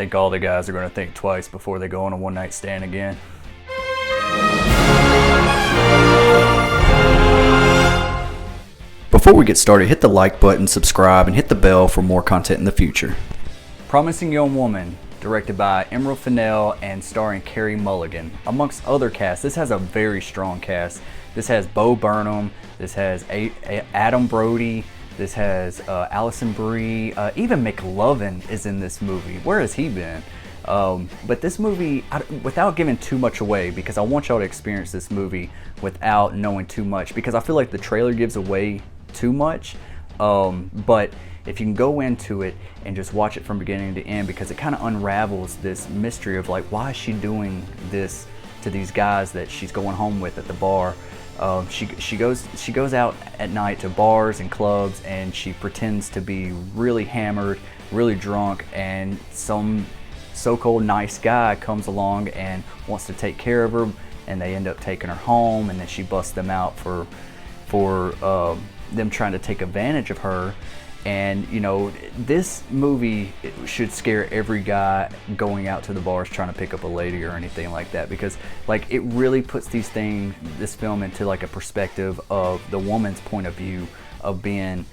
think all the guys are going to think twice before they go on a one-night stand again. Before we get started, hit the like button, subscribe, and hit the bell for more content in the future. Promising Young Woman, directed by Emerald Fennell and starring Carey Mulligan. Amongst other casts, this has a very strong cast. This has Bo Burnham, this has Adam Brody, this has Alison Brie, even McLovin is in this movie. Where has he been? But this movie, without giving too much away, because I want y'all to experience this movie without knowing too much, because I feel like the trailer gives away too much, but if you can go into it and just watch it from beginning to end, because it kind of unravels this mystery of like, why is she doing this to these guys that she's going home with at the bar. She goes out at night to bars and clubs, and she pretends to be really hammered, really drunk, and some so-called nice guy comes along and wants to take care of her, and they end up taking her home, and then she busts them out for them trying to take advantage of her. And you know, this movie should scare every guy going out to the bars trying to pick up a lady or anything like that, because like it really puts this film into like a perspective of the woman's point of view of being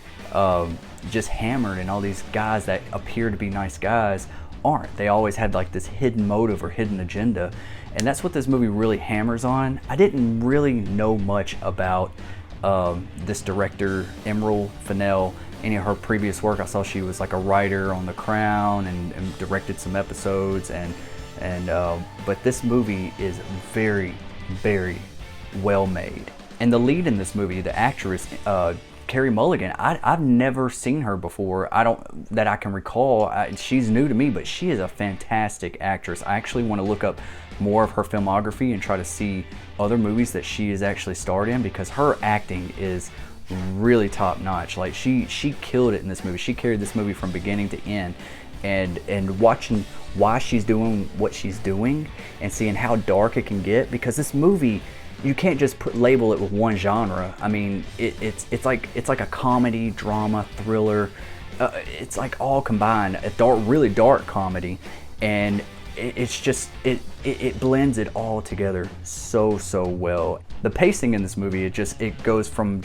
just hammered, and all these guys that appear to be nice guys aren't. They always had like this hidden motive or hidden agenda, and that's what this movie really hammers on. I didn't really know much about this director, Emerald Fennell, any of her previous work. I saw she was like a writer on The Crown and directed some episodes, but this movie is very, very well made. And the lead in this movie, the actress, Carey Mulligan, I've never seen her before. That I can recall. She's new to me, but she is a fantastic actress. I actually want to look up more of her filmography and try to see other movies that she has actually starred in, because her acting is really top notch. Like she killed it in this movie. She carried this movie from beginning to end, and watching why she's doing what she's doing and seeing how dark it can get, because this movie, you can't just label it with one genre. I mean, it's like a comedy, drama, thriller. It's like all combined, a really dark comedy, and it's just it blends it all together so well. The pacing in this movie, it goes from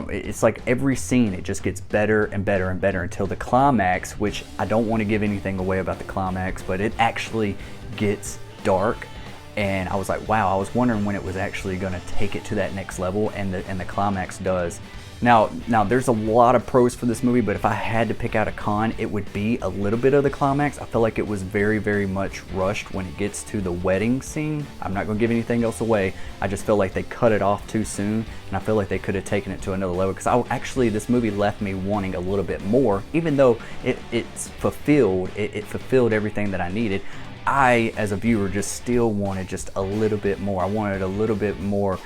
it's like every scene it just gets better and better and better until the climax, which I don't want to give anything away about the climax, but it actually gets dark. And I was like, wow, I was wondering when it was actually going to take it to that next level, and the climax does. Now there's a lot of pros for this movie, but if I had to pick out a con, it would be a little bit of the climax. I feel like it was very, very much rushed when it gets to the wedding scene. I'm not going to give anything else away. I just feel like they cut it off too soon, and I feel like they could have taken it to another level, because this movie left me wanting a little bit more, even though it fulfilled everything that I needed. I, as a viewer, just still wanted just a little bit more. I wanted a little bit more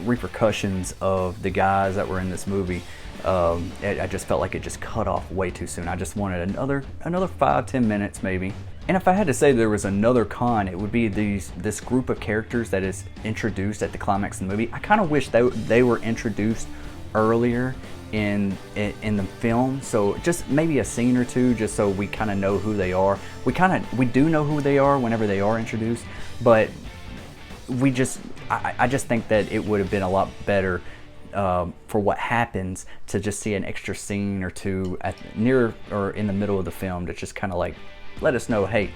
repercussions of the guys that were in this movie. I just felt like it just cut off way too soon. I just wanted another 5-10 minutes maybe. And if I had to say there was another con, it would be this group of characters that is introduced at the climax of the movie. I kind of wish they were introduced earlier in the film, so just maybe a scene or two, just so we kind of know who they are. We do know who they are whenever they are introduced, but I just think that it would have been a lot better for what happens to just see an extra scene or two near or in the middle of the film to just kind of like let us know, hey,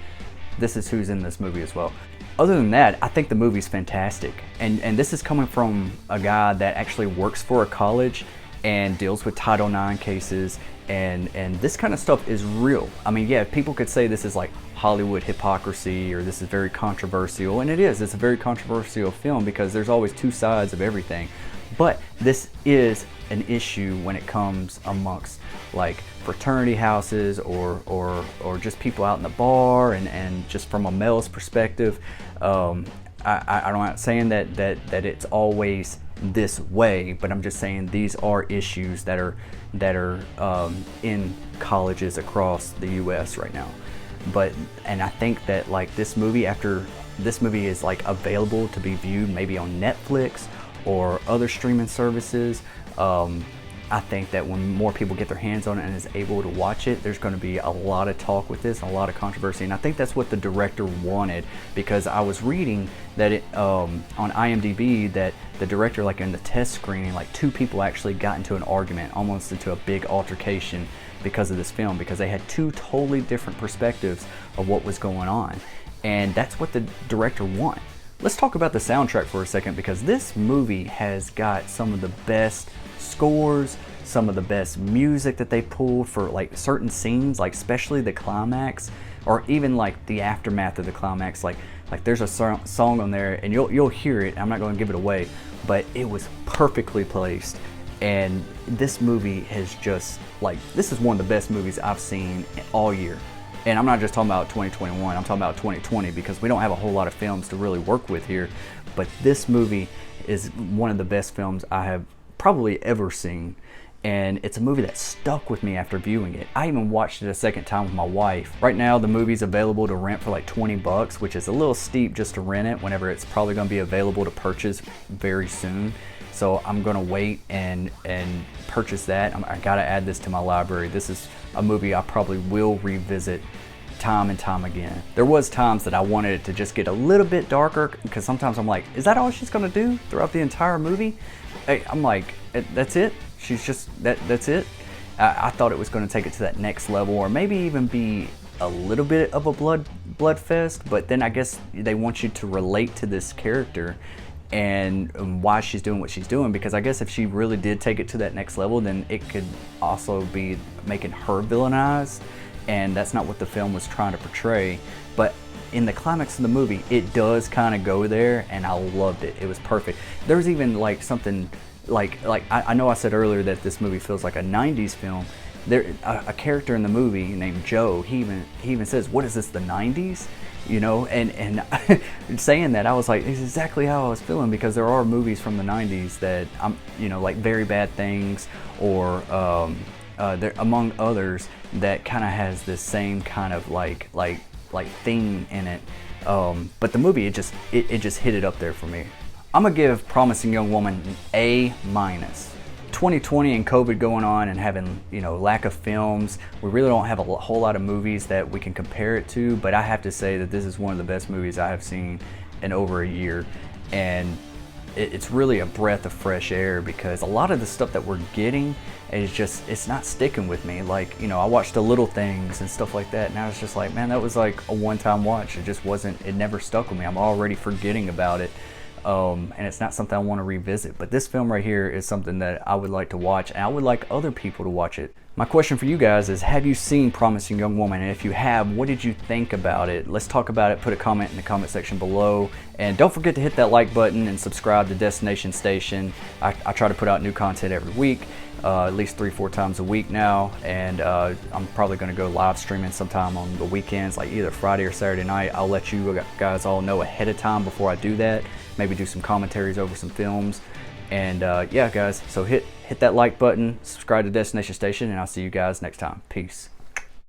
this is who's in this movie as well. Other than that, I think the movie's fantastic, and this is coming from a guy that actually works for a college and deals with Title IX cases, and this kind of stuff is real. I mean, yeah, people could say this is like Hollywood hypocrisy, or this is very controversial, and it's a very controversial film, because there's always two sides of everything. But this is an issue when it comes amongst like fraternity houses or just people out in the bar, and just from a male's perspective. I'm not saying that it's always this way, but I'm just saying these are issues that are in colleges across the U.S. right now. And I think that like after this movie is like available to be viewed maybe on Netflix or other streaming services, I think that when more people get their hands on it and is able to watch it, there's going to be a lot of talk with this, a lot of controversy, and I think that's what the director wanted, because I was reading that on IMDb that the director, like in the test screening, like 2 people actually got into an argument, almost into a big altercation because of this film, because they had 2 totally different perspectives of what was going on, and that's what the director wanted. Let's talk about the soundtrack for a second, because this movie has got some of the best scores, some of the best music that they pulled for like certain scenes, like especially the climax, or even like the aftermath of the climax. Like there's a song on there, and you'll hear it. I'm not going to give it away, but it was perfectly placed. And this movie has just this is one of the best movies I've seen all year. And I'm not just talking about 2021, I'm talking about 2020, because we don't have a whole lot of films to really work with here. But this movie is one of the best films I have probably ever seen. And it's a movie that stuck with me after viewing it. I even watched it a second time with my wife. Right now, the movie's available to rent for like $20, which is a little steep just to rent it, whenever it's probably gonna be available to purchase very soon. So I'm gonna wait and purchase that. I gotta add this to my library. This is a movie I probably will revisit time and time again. There was times that I wanted it to just get a little bit darker, because sometimes I'm like, is that all she's gonna do throughout the entire movie? I'm like, that's it? She's just, that's it? I thought it was gonna take it to that next level, or maybe even be a little bit of a blood fest, but then I guess they want you to relate to this character and why she's doing what she's doing, because I guess if she really did take it to that next level, then it could also be making her villainized, and that's not what the film was trying to portray. But in the climax of the movie, it does kind of go there, and I loved it. It was perfect. There's even like something like I know I said earlier that this movie feels like a 90s film. There a character in the movie named Joe, he even says, what is this, the 90s? You know, and saying that, I was like, it's exactly how I was feeling, because there are movies from the 90s that like Very Bad Things, or there, among others, that kind of has this same kind of like theme in it. But the movie, it just hit it up there for me. I'm gonna give Promising Young Woman an A-. 2020 and COVID going on, and having lack of films, we really don't have a whole lot of movies that we can compare it to, but I have to say that this is one of the best movies I have seen in over a year. And it's really a breath of fresh air, because a lot of the stuff that we're getting is just, it's not sticking with me. Like, I watched The Little Things and stuff like that, and I was just like, man, that was like a one-time watch. It just wasn't, it never stuck with me. I'm already forgetting about it. And it's not something I want to revisit. But this film right here is something that I would like to watch, and I would like other people to watch it. My question for you guys is, have you seen Promising Young Woman? And if you have, what did you think about it? Let's talk about it. Put a comment in the comment section below. And don't forget to hit that like button and subscribe to Destination Station. I try to put out new content every week, at least 3-4 times a week now. And I'm probably going to go live streaming sometime on the weekends, like either Friday or Saturday night. I'll let you guys all know ahead of time before I do that. Maybe do some commentaries over some films. And yeah, guys, so hit that like button, subscribe to Destination Station, and I'll see you guys next time. Peace.